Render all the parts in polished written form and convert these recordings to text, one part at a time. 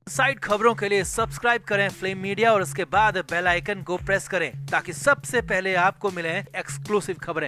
Side खबरों के लिए सब्सक्राइब करें फ्लेम मीडिया और उसके बाद बेल आइकन को प्रेस करें ताकि सबसे पहले आपको मिले एक्सक्लूसिव खबरें।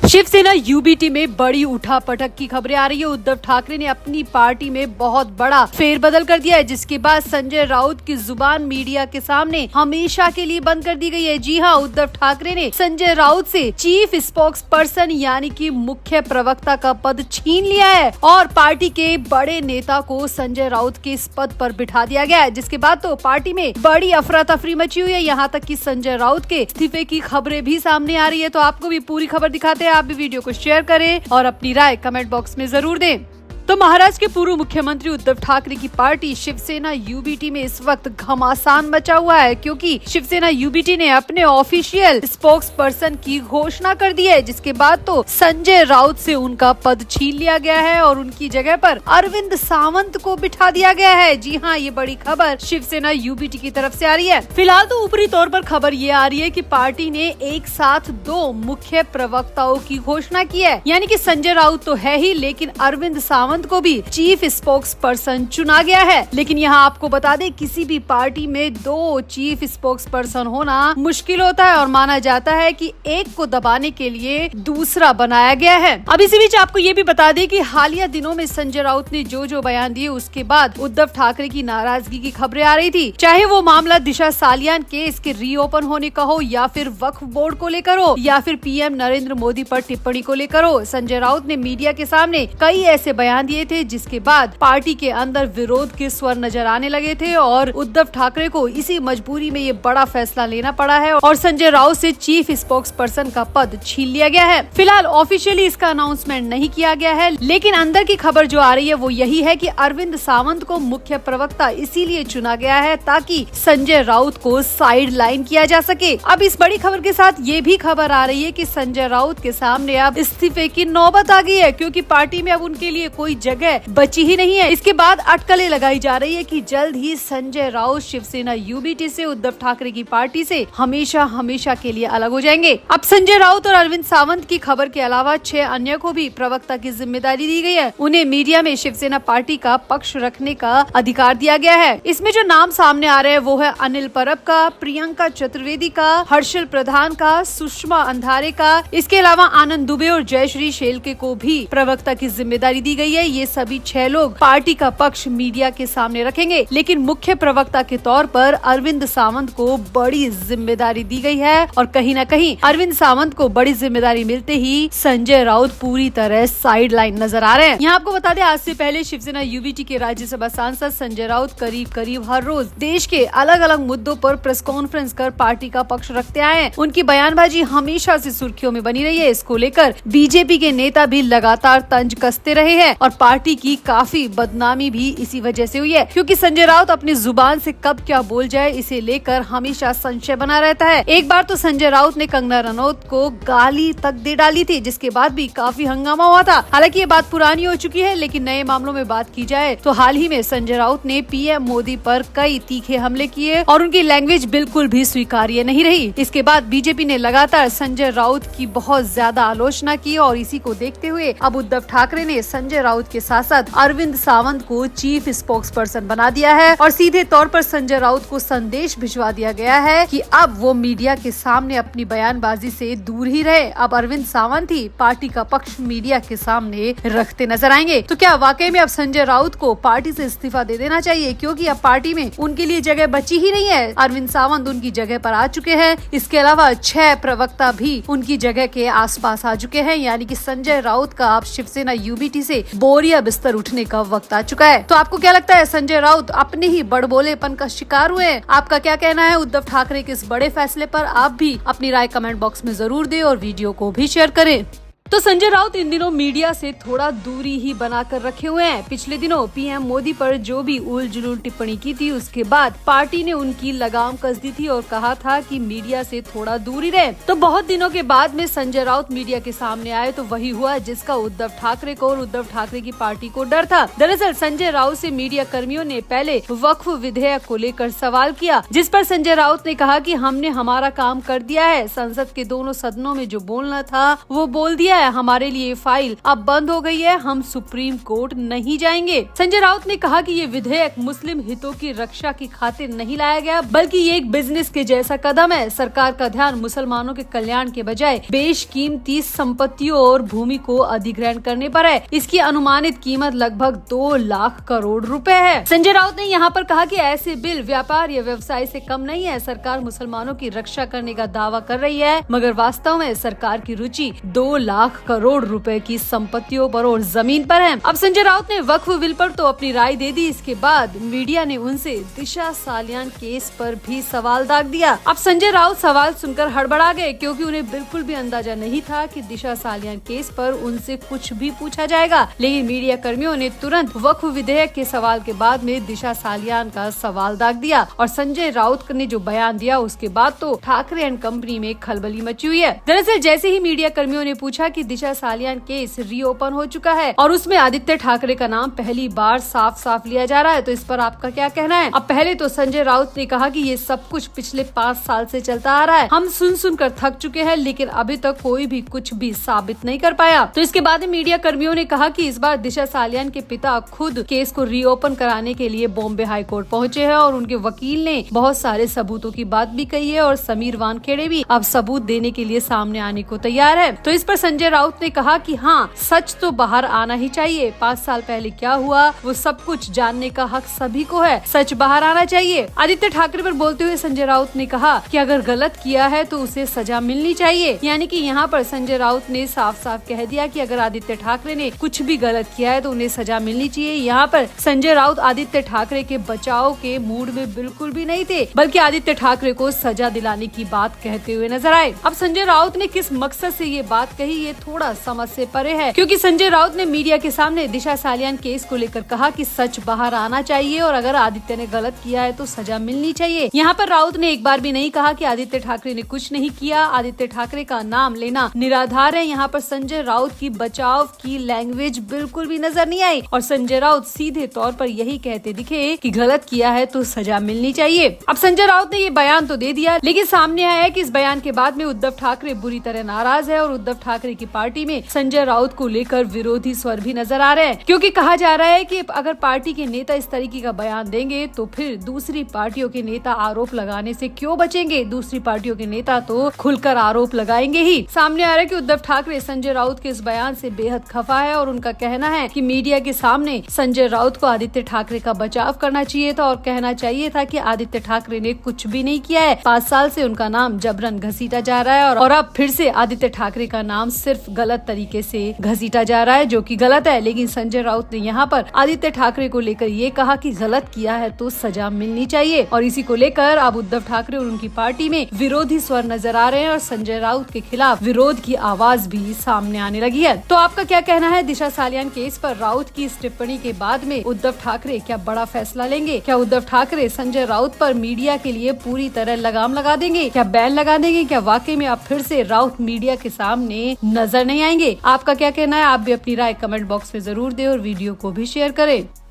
शिवसेना यूबीटी में बड़ी उठापटक की खबरें आ रही है। उद्धव ठाकरे ने अपनी पार्टी में बहुत बड़ा फेरबदल कर दिया है, जिसके बाद संजय राउत की जुबान मीडिया के सामने हमेशा के लिए बंद कर दी गई है। जी हां, उद्धव ठाकरे ने संजय राउत से चीफ स्पोक्स पर्सन यानी कि मुख्य प्रवक्ता का पद छीन लिया है और पार्टी के बड़े नेता को संजय राउत के इस पद पर बिठा दिया गया है, जिसके बाद तो पार्टी में बड़ी अफरा तफरी मची हुई है। यहाँ तक कि संजय राउत के इस्तीफे की खबरें भी सामने आ रही है। तो आपको भी पूरी खबर दिखाते हैं। आप भी वीडियो को शेयर करें और अपनी राय कमेंट बॉक्स में जरूर दें। तो महाराष्ट्र के पूर्व मुख्यमंत्री उद्धव ठाकरे की पार्टी शिवसेना यूबीटी में इस वक्त घमासान मचा हुआ है, क्योंकि शिवसेना यूबीटी ने अपने ऑफिशियल स्पोक्स पर्सन की घोषणा कर दी है, जिसके बाद तो संजय राउत से उनका पद छीन लिया गया है और उनकी जगह पर अरविंद सावंत को बिठा दिया गया है। जी हाँ, ये बड़ी खबर शिवसेना यूबीटी की तरफ से आ रही है। फिलहाल तो ऊपरी तौर पर खबर ये आ रही है कि पार्टी ने एक साथ 2 मुख्य प्रवक्ताओं की घोषणा की है, यानी कि संजय राउत तो है ही, लेकिन अरविंद सावंत को भी चीफ स्पोक्स पर्सन चुना गया है। लेकिन यहाँ आपको बता दें, किसी भी पार्टी में 2 चीफ स्पोक्स पर्सन होना मुश्किल होता है और माना जाता है कि एक को दबाने के लिए दूसरा बनाया गया है। अब इसी बीच आपको ये भी बता दें कि हालिया दिनों में संजय राउत ने जो बयान दिए, उसके बाद उद्धव ठाकरे की नाराजगी की खबरें आ रही थी। चाहे वो मामला दिशा सालियान केस के रीओपन होने का हो, या फिर वक्फ बोर्ड को लेकर हो, या फिर पीएम नरेंद्र मोदी पर टिप्पणी को लेकर हो, संजय राउत ने मीडिया के सामने कई ऐसे बयान दिए थे, जिसके बाद पार्टी के अंदर विरोध के स्वर नजर आने लगे थे और उद्धव ठाकरे को इसी मजबूरी में ये बड़ा फैसला लेना पड़ा है और संजय राउत से चीफ स्पोक्स पर्सन का पद छीन लिया गया है। फिलहाल ऑफिशियली इसका अनाउंसमेंट नहीं किया गया है, लेकिन अंदर की खबर जो आ रही है वो यही है कि अरविंद सावंत को मुख्य प्रवक्ता इसीलिए चुना गया है ताकि संजय राउत को साइड लाइन किया जा सके। अब इस बड़ी खबर के साथ ये भी खबर आ रही है कि संजय राउत के सामने अब इस्तीफे की नौबत आ गई है, क्योंकि पार्टी में अब उनके लिए कोई जगह बची ही नहीं है। इसके बाद अटकलें लगाई जा रही है कि जल्द ही संजय राउत शिवसेना यूबीटी से उद्धव ठाकरे की पार्टी से हमेशा के लिए अलग हो जाएंगे। अब संजय राउत और अरविंद सावंत की खबर के अलावा 6 अन्य को भी प्रवक्ता की जिम्मेदारी दी गई है। उन्हें मीडिया में शिवसेना पार्टी का पक्ष रखने का अधिकार दिया गया है। इसमें जो नाम सामने आ रहे हैं वो है अनिल परब का, प्रियंका चतुर्वेदी का, हर्षल प्रधान का, सुषमा अंधारे का। इसके अलावा आनंद दुबे और जयश्री शेलके को भी प्रवक्ता की जिम्मेदारी दी गई है। ये सभी 6 लोग पार्टी का पक्ष मीडिया के सामने रखेंगे, लेकिन मुख्य प्रवक्ता के तौर पर अरविंद सावंत को बड़ी जिम्मेदारी दी गई है और कहीं न कहीं अरविंद सावंत को बड़ी जिम्मेदारी मिलते ही संजय राउत पूरी तरह साइड लाइन नजर आ रहे हैं। यहाँ आपको बता दें, आज से पहले शिवसेना यूबीटी के राज्यसभा सांसद संजय राउत करीब हर रोज देश के अलग अलग मुद्दों पर प्रेस कॉन्फ्रेंस कर पार्टी का पक्ष रखते आए हैं। उनकी बयानबाजी हमेशा से सुर्खियों में बनी रही है। इसको लेकर बीजेपी के नेता भी लगातार तंज कसते रहे हैं और पार्टी की काफी बदनामी भी इसी वजह से हुई है, क्योंकि संजय राउत अपनी जुबान से कब क्या बोल जाए इसे लेकर हमेशा संशय बना रहता है। एक बार तो संजय राउत ने कंगना रनौत को गाली तक दे डाली थी, जिसके बाद भी काफी हंगामा हुआ था। हालांकि ये बात पुरानी हो चुकी है, लेकिन नए मामलों में बात की जाए तो हाल ही में संजय राउत ने पीएम मोदी पर कई तीखे हमले किए और उनकी लैंग्वेज बिल्कुल भी स्वीकार्य नहीं रही। इसके बाद बीजेपी ने लगातार संजय राउत की बहुत ज्यादा आलोचना की और इसी को देखते हुए अब उद्धव ठाकरे ने संजय राउत के साथ साथ अरविंद सावंत को चीफ स्पोक्स पर्सन बना दिया है और सीधे तौर पर संजय राउत को संदेश भिजवा दिया गया है कि अब वो मीडिया के सामने अपनी बयानबाजी से दूर ही रहे। अब अरविंद सावंत ही पार्टी का पक्ष मीडिया के सामने रखते नजर आएंगे। तो क्या वाकई में अब संजय राउत को पार्टी से इस्तीफा दे देना चाहिए, क्योंकि अब पार्टी में उनके लिए जगह बची ही नहीं है। अरविंद सावंत उनकी जगह पर आ चुके हैं। इसके अलावा 6 प्रवक्ता भी उनकी जगह के आसपास आ चुके हैं, यानी कि संजय राउत का अब शिवसेना यूबीटी से बोरिया बिस्तर उठने का वक्त आ चुका है। तो आपको क्या लगता है, संजय राउत अपने ही बड़बोलेपन का शिकार हुए हैं? आपका क्या कहना है उद्धव ठाकरे के इस बड़े फैसले पर? आप भी अपनी राय कमेंट बॉक्स में जरूर दें और वीडियो को भी शेयर करें। तो संजय राउत इन दिनों मीडिया से थोड़ा दूरी ही बनाकर रखे हुए हैं। पिछले दिनों पीएम मोदी पर जो भी उल जुलूल टिप्पणी की थी, उसके बाद पार्टी ने उनकी लगाम कस दी थी और कहा था कि मीडिया से थोड़ा दूरी रहे। तो बहुत दिनों के बाद में संजय राउत मीडिया के सामने आए तो वही हुआ जिसका उद्धव ठाकरे को और उद्धव ठाकरे की पार्टी को डर था। दरअसल संजय राउत से मीडिया कर्मियों ने पहले वक्फ विधेयक को लेकर सवाल किया, जिस पर संजय राउत ने कहा कि हमने हमारा काम कर दिया है, संसद के दोनों सदनों में जो बोलना था वो बोल दिया है, हमारे लिए फाइल अब बंद हो गई है, हम सुप्रीम कोर्ट नहीं जाएंगे। संजय राउत ने कहा कि ये विधेयक मुस्लिम हितों की रक्षा की खातिर नहीं लाया गया, बल्कि ये एक बिजनेस के जैसा कदम है। सरकार का ध्यान मुसलमानों के कल्याण के बजाय बेशकीमती संपत्तियों और भूमि को अधिग्रहण करने पर है। इसकी अनुमानित कीमत लगभग 2 लाख करोड़ रुपए है। संजय राउत ने यहाँ पर कहा कि ऐसे बिल व्यापार या व्यवसाय से कम नहीं है। सरकार मुसलमानों की रक्षा करने का दावा कर रही है, मगर वास्तव में सरकार की रुचि 2 लाख करोड़ रुपए की संपत्तियों पर और जमीन पर है। अब संजय राउत ने वक्फ बिल पर तो अपनी राय दे दी। इसके बाद मीडिया ने उनसे दिशा सालियान केस पर भी सवाल दाग दिया। अब संजय राउत सवाल सुनकर हड़बड़ा गए, क्योंकि उन्हें बिल्कुल भी अंदाजा नहीं था कि दिशा सालियान केस पर उनसे कुछ भी पूछा जाएगा। लेकिन मीडिया कर्मियों ने तुरंत वक्फ विधेयक के सवाल के बाद में दिशा सालियान का सवाल दाग दिया और संजय राउत ने जो बयान दिया उसके बाद तो ठाकरे एंड कंपनी में खलबली मची हुई है। दरअसल जैसे ही मीडिया कर्मियों ने पूछा कि दिशा सालियान केस रीओपन हो चुका है और उसमें आदित्य ठाकरे का नाम पहली बार साफ साफ लिया जा रहा है, तो इस पर आपका क्या कहना है? अब पहले तो संजय राउत ने कहा कि ये सब कुछ पिछले 5 साल से चलता आ रहा है, हम सुन कर थक चुके हैं, लेकिन अभी तक कोई भी कुछ भी साबित नहीं कर पाया। तो इसके बाद मीडिया कर्मियों ने कहा कि इस बार दिशा सालियान के पिता खुद केस को रीओपन कराने के लिए बॉम्बे हाई कोर्ट पहुँचे हैं और उनके वकील ने बहुत सारे सबूतों की बात भी कही है और समीर वानखेड़े भी अब सबूत देने के लिए सामने आने को तैयार है। तो इस पर संजय राउत ने कहा कि हाँ, सच तो बाहर आना ही चाहिए। 5 साल पहले क्या हुआ वो सब कुछ जानने का हक सभी को है, सच बाहर आना चाहिए। आदित्य ठाकरे पर बोलते हुए संजय राउत ने कहा कि अगर गलत किया है तो उसे सजा मिलनी चाहिए। यानी कि यहाँ पर संजय राउत ने साफ साफ कह दिया कि अगर आदित्य ठाकरे ने कुछ भी गलत किया है तो उन्हें सजा मिलनी चाहिए। यहाँ पर संजय राउत आदित्य ठाकरे के बचाव के मूड में बिल्कुल भी नहीं थे, बल्कि आदित्य ठाकरे को सजा दिलाने की बात कहते हुए नजर आए। अब संजय राउत ने किस मकसद से ये बात कही, ये थोड़ा समझ से परे है, क्योंकि संजय राउत ने मीडिया के सामने दिशा सालियान केस को लेकर कहा कि सच बाहर आना चाहिए और अगर आदित्य ने गलत किया है तो सजा मिलनी चाहिए। यहाँ पर राउत ने एक बार भी नहीं कहा कि आदित्य ठाकरे ने कुछ नहीं किया। आदित्य ठाकरे का नाम लेना निराधार है। यहाँ पर संजय राउत की बचाव की लैंग्वेज बिल्कुल भी नजर नहीं आई और संजय राउत सीधे तौर पर यही कहते दिखे कि गलत किया है तो सजा मिलनी चाहिए। अब संजय राउत ने ये बयान तो दे दिया, लेकिन सामने आया है कि इस बयान के बाद में उद्धव ठाकरे बुरी तरह नाराज है और उद्धव ठाकरे की पार्टी में संजय राउत को लेकर विरोधी स्वर भी नजर आ रहे हैं, क्योंकि कहा जा रहा है कि अगर पार्टी के नेता इस तरीके का बयान देंगे तो फिर दूसरी पार्टियों के नेता आरोप लगाने से क्यों बचेंगे। दूसरी पार्टियों के नेता तो खुलकर आरोप लगाएंगे ही। सामने आ रहा है कि उद्धव ठाकरे संजय राउत के इस बयान से बेहद खफा है और उनका कहना है कि मीडिया के सामने संजय राउत को आदित्य ठाकरे का बचाव करना चाहिए था और कहना चाहिए था कि आदित्य ठाकरे ने कुछ भी नहीं किया है। 5 साल से उनका नाम जबरन घसीटा जा रहा है और अब फिर से आदित्य ठाकरे का नाम सिर्फ गलत तरीके से घसीटा जा रहा है, जो कि गलत है। लेकिन संजय राउत ने यहाँ पर आदित्य ठाकरे को लेकर ये कहा कि गलत किया है तो सजा मिलनी चाहिए और इसी को लेकर अब उद्धव ठाकरे और उनकी पार्टी में विरोधी स्वर नजर आ रहे हैं और संजय राउत के खिलाफ विरोध की आवाज भी सामने आने लगी है। तो आपका क्या कहना है दिशा सालियान केस पर राउत की इस टिप्पणी के बाद में उद्धव ठाकरे क्या बड़ा फैसला लेंगे? क्या उद्धव ठाकरे संजय राउत पर मीडिया के लिए पूरी तरह लगाम लगा देंगे? क्या बैन लगा देंगे? क्या वाकई में अब फिर से राउत मीडिया के सामने नजर नहीं आएंगे? आपका क्या कहना है? आप भी अपनी राय कमेंट बॉक्स में जरूर दें और वीडियो को भी शेयर करें।